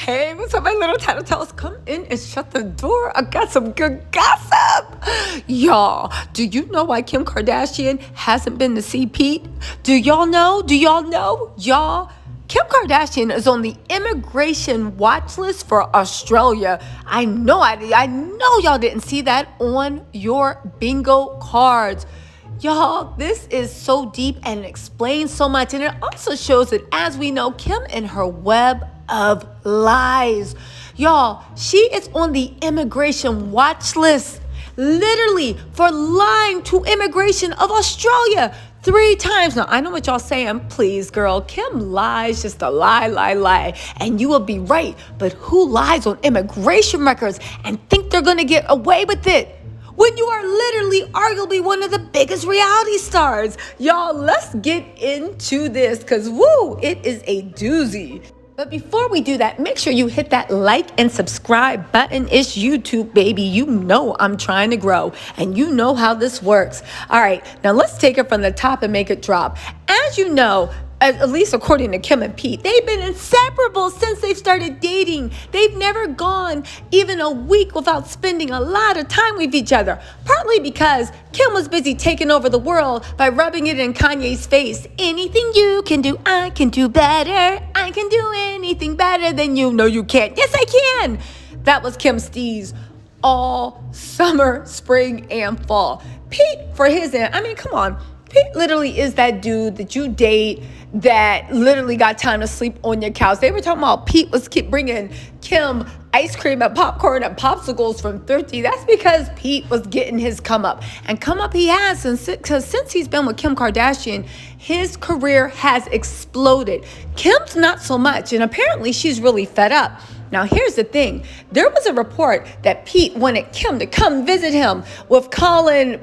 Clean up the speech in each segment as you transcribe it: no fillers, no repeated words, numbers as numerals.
Hey, what's up, my little tattletales? Come in and shut the door. I got some good gossip. Y'all, do you know why Kim Kardashian hasn't been to see Pete? Do y'all know? Y'all, Kim Kardashian is on the immigration watch list for Australia. I know y'all didn't see that on your bingo cards. Y'all, this is so deep and explains so much. And it also shows that, as we know, Kim and her web of lies. Y'all, she is on the immigration watch list, literally for lying to immigration of Australia 3 times. Now, I know what y'all saying. Please, girl, Kim lies just a lie. And you will be right. But who lies on immigration records and think they're going to get away with it when you are literally arguably one of the biggest reality stars? Y'all, let's get into this because, woo, it is a doozy. But before we do that, make sure you hit that like and subscribe button. It's YouTube, baby. You know I'm trying to grow, and you know how this works. All right, now let's take it from the top and make it drop. As you know, at least according to Kim and Pete, they've been inseparable since they've started dating. They've never gone even a week without spending a lot of time with each other, partly because Kim was busy taking over the world by rubbing it in Kanye's face. Anything you can do, I can do better. I can do anything better than you. No, you can't. Yes, I can. That was Kim's steez all summer, spring, and fall. Pete, for his end, I mean, come on. Pete literally is that dude that you date that literally got time to sleep on your couch. They were talking about Pete was keep bringing Kim ice cream and popcorn and popsicles from Thrifty. That's because Pete was getting his come up. And come up he has, because since he's been with Kim Kardashian, his career has exploded. Kim's not so much, and apparently she's really fed up. Now, here's the thing. There was a report that Pete wanted Kim to come visit him with Colin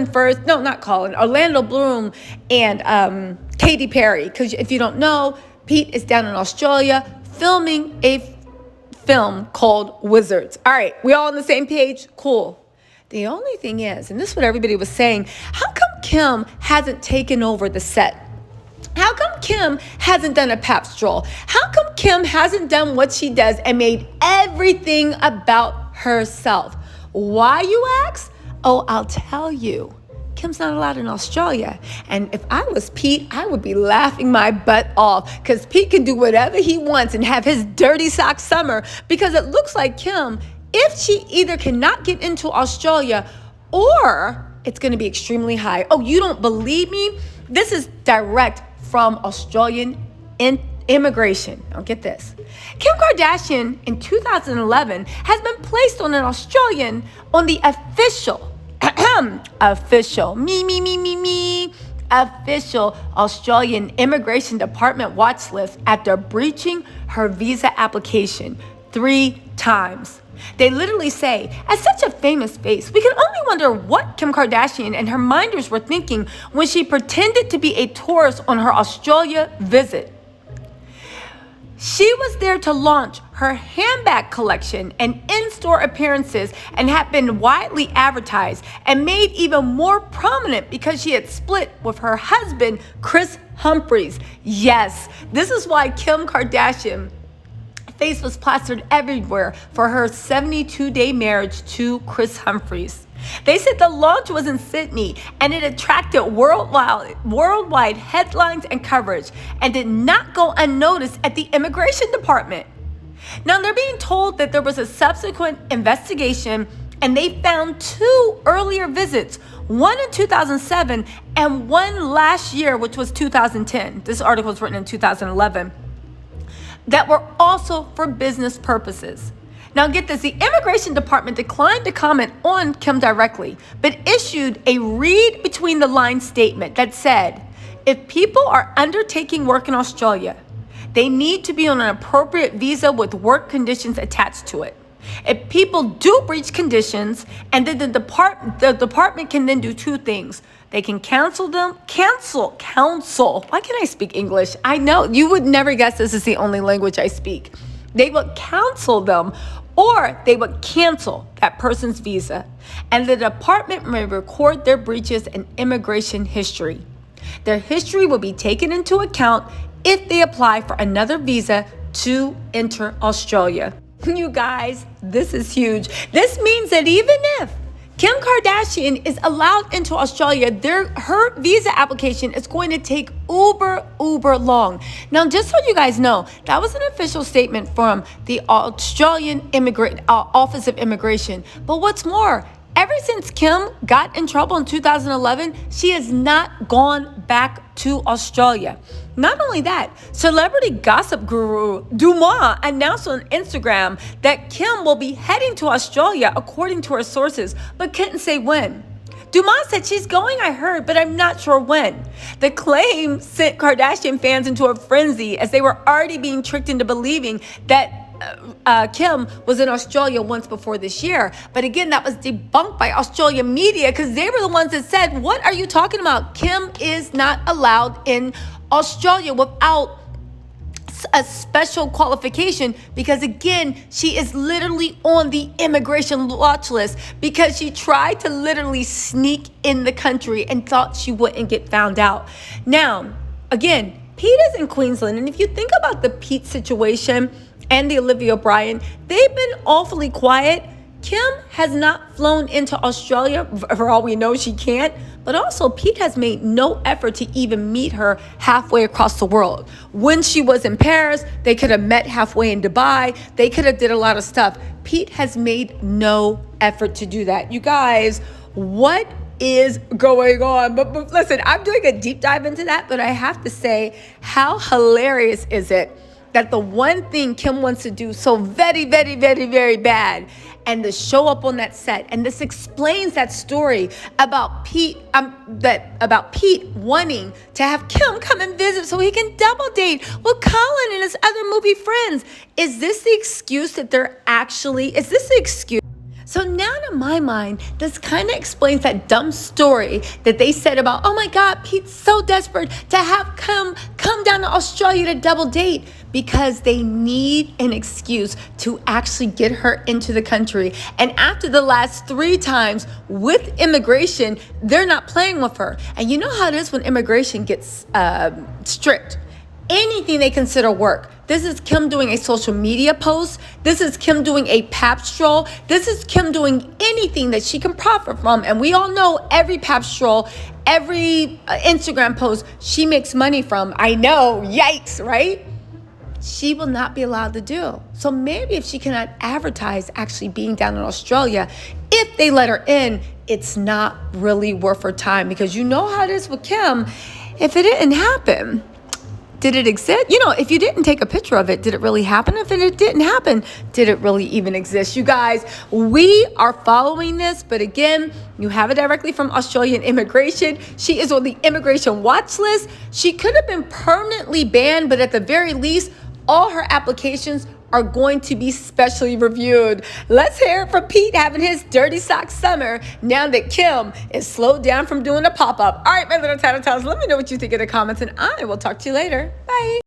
first. No, not Colin. Orlando Bloom and Katy Perry. Because if you don't know, Pete is down in Australia filming a film called Wizards. All right, we all on the same page? Cool. The only thing is, and this is what everybody was saying, how come Kim hasn't taken over the set? How come Kim hasn't done a pap stroll? How come Kim hasn't done what she does and made everything about herself? Why, you ask? Oh, I'll tell you. Kim's not allowed in Australia. And if I was Pete, I would be laughing my butt off because Pete can do whatever he wants and have his dirty sock summer, because it looks like Kim, if she either cannot get into Australia or it's going to be extremely high. Oh, you don't believe me? This is direct from Australian immigration. Now get this. Kim Kardashian in 2011 has been placed on on the official Australian Immigration Department watch list after breaching her visa application 3 times. They literally say, as such a famous face, we can only wonder what Kim Kardashian and her minders were thinking when she pretended to be a tourist on her Australia visit. She was there to launch her handbag collection and in-store appearances, and had been widely advertised and made even more prominent because she had split with her husband, Kris Humphries. Yes, this is why Kim Kardashian face was plastered everywhere for her 72-day marriage to Kris Humphries. They said the launch was in Sydney and it attracted worldwide headlines and coverage and did not go unnoticed at the immigration department. Now, they're being told that there was a subsequent investigation and they found 2 earlier visits, one in 2007 and one last year, which was 2010. This article was written in 2011. That were also for business purposes. Now get this, the immigration department declined to comment on Kim directly, but issued a read between the lines statement that said, if people are undertaking work in Australia, they need to be on an appropriate visa with work conditions attached to it. If people do breach conditions, and then the department can then do 2 things. They can counsel. Why can't I speak English? I know, you would never guess this is the only language I speak. They would counsel them, or they would cancel that person's visa. And the department may record their breaches and immigration history. Their history will be taken into account if they apply for another visa to enter Australia. You guys, this is huge. This means that even if Kim Kardashian is allowed into Australia, her visa application is going to take uber long. Now, just so you guys know, that was an official statement from the Australian Office of Immigration. But what's more, ever since Kim got in trouble in 2011, she has not gone back to Australia. Not only that, celebrity gossip guru Dumas announced on Instagram that Kim will be heading to Australia according to her sources, but couldn't say when. Dumas said she's going, I heard, but I'm not sure when. The claim sent Kardashian fans into a frenzy as they were already being tricked into believing that Kim was in Australia once before this year. But again, that was debunked by Australian media because they were the ones that said, what are you talking about? Kim is not allowed in Australia without a special qualification because, again, she is literally on the immigration watch list because she tried to literally sneak in the country and thought she wouldn't get found out. Now, again, Pete is in Queensland, and if you think about the Pete situation and the Olivia brien, they've been awfully quiet. Kim has not flown into Australia. For all we know, she can't. But also, Pete has made no effort to even meet her halfway across the world. When she was in Paris, they could have met halfway in Dubai. They could have did a lot of stuff. Pete has made no effort to do that. You guys, what is going on? But listen, I'm doing a deep dive into that, but I have to say, how hilarious is it that the one thing Kim wants to do so very bad, and to show up on that set, and this explains that story about Pete, about Pete wanting to have Kim come and visit so he can double date with Colin and his other movie friends. Is this the excuse that is this the excuse? So now to my mind, this kind of explains that dumb story that they said about, oh my God, Pete's so desperate to have Kim come down to Australia to double date, because they need an excuse to actually get her into the country. And after the last 3 times with immigration, they're not playing with her. And you know how it is when immigration gets strict. Anything they consider work. This is Kim doing a social media post. This is Kim doing a pap stroll. This is Kim doing anything that she can profit from. And we all know every pap stroll, every Instagram post she makes money from. I know, yikes, right? She will not be allowed to do. So maybe if she cannot advertise actually being down in Australia, if they let her in, it's not really worth her time, because you know how it is with Kim. If it didn't happen, did it exist? You know, if you didn't take a picture of it, did it really happen? If it didn't happen, did it really even exist? You guys, we are following this, but again, you have it directly from Australian immigration. She is on the immigration watch list. She could have been permanently banned, but at the very least, all her applications are going to be specially reviewed. Let's hear it from Pete having his dirty sock summer now that Kim is slowed down from doing a pop-up. All right, my little tattletales, let me know what you think in the comments, and I will talk to you later. Bye.